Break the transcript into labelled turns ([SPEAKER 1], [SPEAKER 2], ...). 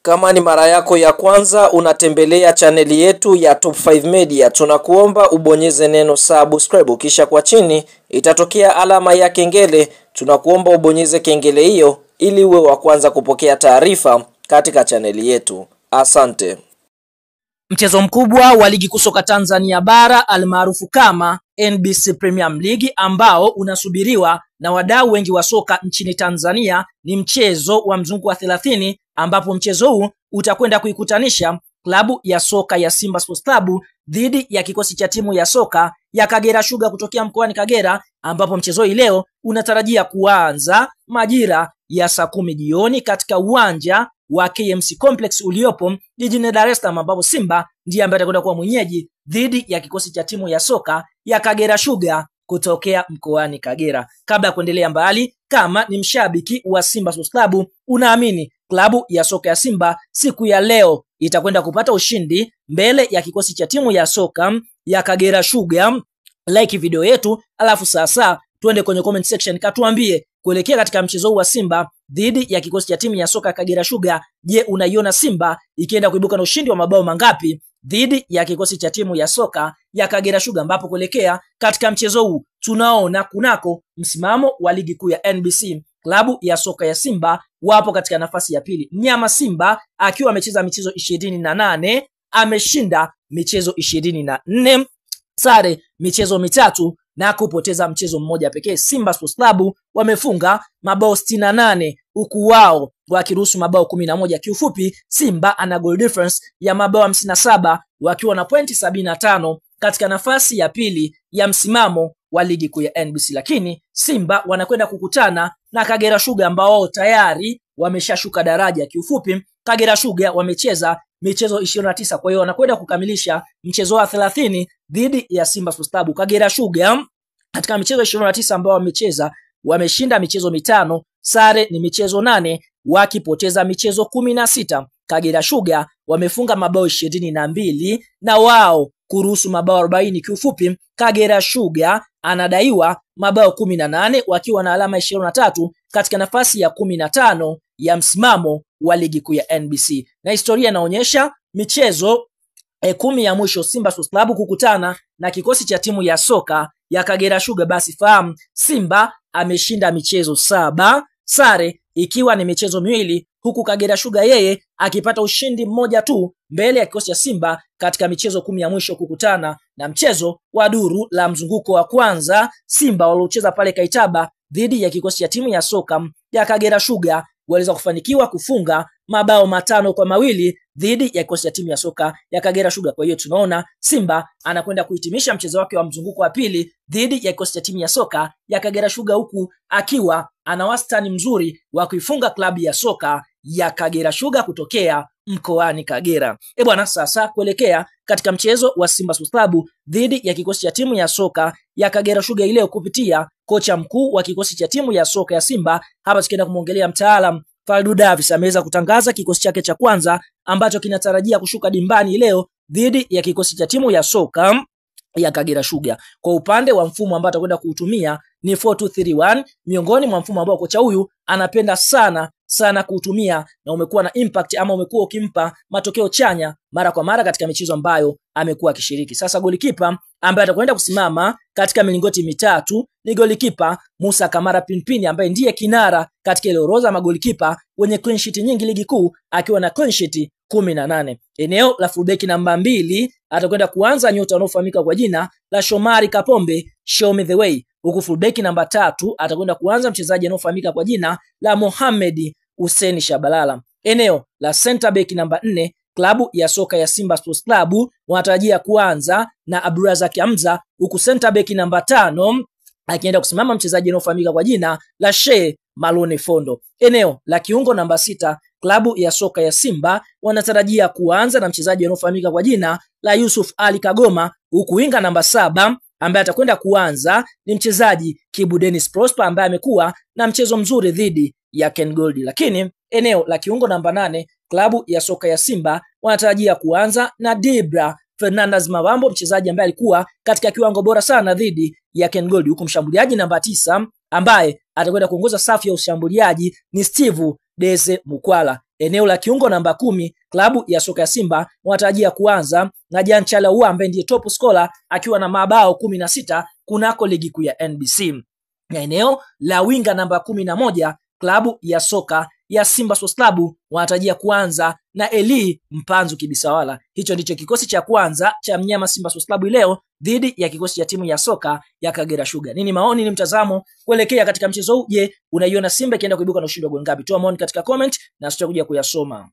[SPEAKER 1] Kama ni mara yako ya kwanza unatembelea chaneli yetu ya Top 5 Media, tunakuomba ubonyeze neno subscribe, kisha kwa chini itatokea alama ya kengele. Tunakuomba ubonyeze kengele hiyo ili uwe wa kwanza kupokea taarifa katika chaneli yetu. Asante.
[SPEAKER 2] Mchezo mkubwa wa ligi kuu soka Tanzania bara almaarufu kama NBC Premier League ambao unasubiriwa na wadau wengi wa soka nchini Tanzania ni mchezo wa mzunguko wa 30, ambapo mchezo huu utakwenda kuikutanisha klabu ya soka ya Simba Sports Club dhidi ya kikosi cha timu ya soka ya Kagera Sugar kutokea mkoani Kagera, ambapo mchezo hii leo unatarajia kuanza majira ya saa 10 jioni katika uwanja wa KMC Complex uliopo jijini Dar es Salaam, ambapo Simba ndiye ambaye atakwenda kuwa mwenyeji dhidi ya kikosi cha timu ya soka ya Kagera Sugar kutokea mkoani Kagera. Kabla ya kuendelea mbali, kama ni mshabiki wa Simba Sports Club, unaamini klabu ya soka ya Simba siku ya leo itakwenda kupata ushindi mbele ya kikosi cha timu ya soka ya Kagera Sugar, like video yetu, alafu sasa tuende kwenye comment section katuambie kuelekea katika mchezo huu wa Simba dhidi ya kikosi cha timu ya soka ya Kagera Sugar. Je, unaiona Simba ikienda kuibuka na ushindi wa mabao mangapi dhidi ya kikosi cha timu ya soka ya Kagera Sugar, ambapo kuelekea katika mchezo huu tunaona kunako msimamo wa ligi kuu ya NBC klabu ya soka ya Simba wapo katika nafasi ya pili. Mnyama Simba akiwa amecheza michezo 28, ameshinda michezo 24, sare michezo mitatu na kupoteza mchezo mmoja pekee. Simba Sports Club wamefunga mabao 68 huku wao wakiruhusu mabao 11. Kiufupi, Simba ana goal difference ya mabao 57 wakiwa na pointi 75 katika nafasi ya pili ya msimamo wa ligi kuu ya NBC. Lakini Simba wanakwenda kukutana na Kagera Sugar ambao tayari wameshashuka daraja. Kiufupi, Kagera Sugar wamecheza michezo 29, kwa hiyo wanakwenda kukamilisha mchezo wa 30 dhidi ya Simba Sports Club. Kagera Sugar katika michezo 29 ambao wamecheza, wameshinda michezo 5, sare ni michezo 8, wakipoteza michezo 16. Kagera Sugar wamefunga mabao 22 na wao kuruhusu mabao 40. Kiufupi, Kagera Sugar anadaiwa mabao 18 wakiwa na alama 23 katika nafasi ya 15 ya msimamo wa ligi kuu ya NBC. Na historia inaonyesha michezo 10 ya mwisho Simba Sports Club kukutana na kikosi cha timu ya soka ya Kagera Sugar, basi fahamu Simba ameshinda michezo 7, sare ikiwa ni michezo 2, huku Kagera Sugar yeye akipata ushindi mmoja tu mbele ya kikosi cha Simba katika michezo 10 ya mwisho kukutana. Na mchezo wa duru la mzunguko wa kwanza Simba waliocheza pale Kaitaba dhidi ya kikosi cha timu ya soka ya Kagera Sugar waliweza kufanikiwa kufunga mabao 5-2 dhidi ya kikosi cha timu ya soka ya Kagera Sugar. Kwa hiyo tunaona Simba anakwenda kuhitimisha mchezo wake wa mzunguko wa pili dhidi ya kikosi cha timu ya soka ya Kagera Sugar, huku akiwa ana wastani mzuri wa kuifunga klabu ya soka ya Kagera Sugar kutokea mkoani Kagera. Bwana, sasa kuelekea katika mchezo wa Simba Sports Club dhidi ya kikosi cha timu ya soka ya Kagera Sugar ile kupitia kocha mkuu wa kikosi cha timu ya soka ya Simba, hapa tukienda kumuongelea mtaalam Faldu Davis, ameweza kutangaza kikosi chake cha kwanza ambacho kinatarajia kushuka dimbani leo dhidi ya kikosi cha timu ya soka ya Kagera Sugar. Kwa upande wa mfumo ambao atakwenda kuutumia ni 4-2-3-1, miongoni mwa mfumo ambao kocha huyu anapenda sana kuutumia na umekuwa na impact ama umekuwa ukimpa matokeo chanya mara kwa mara katika michezo ambayo amekuwa akishiriki. Sasa golikipa ambaye atakwenda kusimama katika milingoti mitatu ni golikipa Musa Kamara Pinpini, ambaye ndiye kinara katika ile orodha magolikipa wenye clean sheet nyingi ligi kuu akiwa na clean sheet 18. Eneo la fullback namba 2 atakwenda kuanza nyota anaofahamika kwa jina la Shomari Kapombe, Show Me The Way, huku fullback namba 3 atakwenda kuanza mchezaji anaofahamika kwa jina la Mohamed Hussein Shabalala. Eneo la center back namba 4 klabu ya soka ya Simba Sports Club wanatarajia kuanza na Abdurazak Hamza, huku center back namba 5 akienda kusimama mchezaji anaofahamika kwa jina la Shea Malone Fondo. Eneo la kiungo namba 6 klabu ya soka ya Simba wanatarajia kuanza na mchezaji anaofahamika kwa jina la Yusuf Ali Kagoma, huku winga namba 7 ambaye atakwenda kuanza ni mchezaji Kibu Dennis Prosper ambaye amekuwa na mchezo mzuri dhidi ya Ken Gold. Lakini eneo la kiungo namba 8 klabu ya soka ya Simba wanatarajia kuanza na Dibra Fernandez Mavambo, mchezaji ambaye alikuwa katika kiwango bora sana dhidi ya Ken Gold, huku mshambuliaji namba 9 ambaye atakwenda kuongoza safu ya ushambuliaji ni Steve Deze Mukwala. Eneo la kiungo namba 10, klabu ya soka ya Simba wanatarajia kuanza na Jean Charles Ahoua ambaye ndiye top scorer akiwa na mabao 16 kunako ligi kuu ya NBC. Na eneo la winga namba 11, klabu ya soka ya Simba Sports Club wanatarajia kuanza na Eli Mpanzu Kibisawala. Hicho ndicho kikosi cha kwanza cha mnyama Simba Sports Club leo dhidi ya kikosi cha timu ya soka ya Kagera Sugar. Nini maoni, ni mtazamo kuelekea katika mchezo huu? Je, unaiona Simba ikienda kuibuka na ushindi wa goli ngapi? Toa maoni katika comment na tutakuja kuyasoma.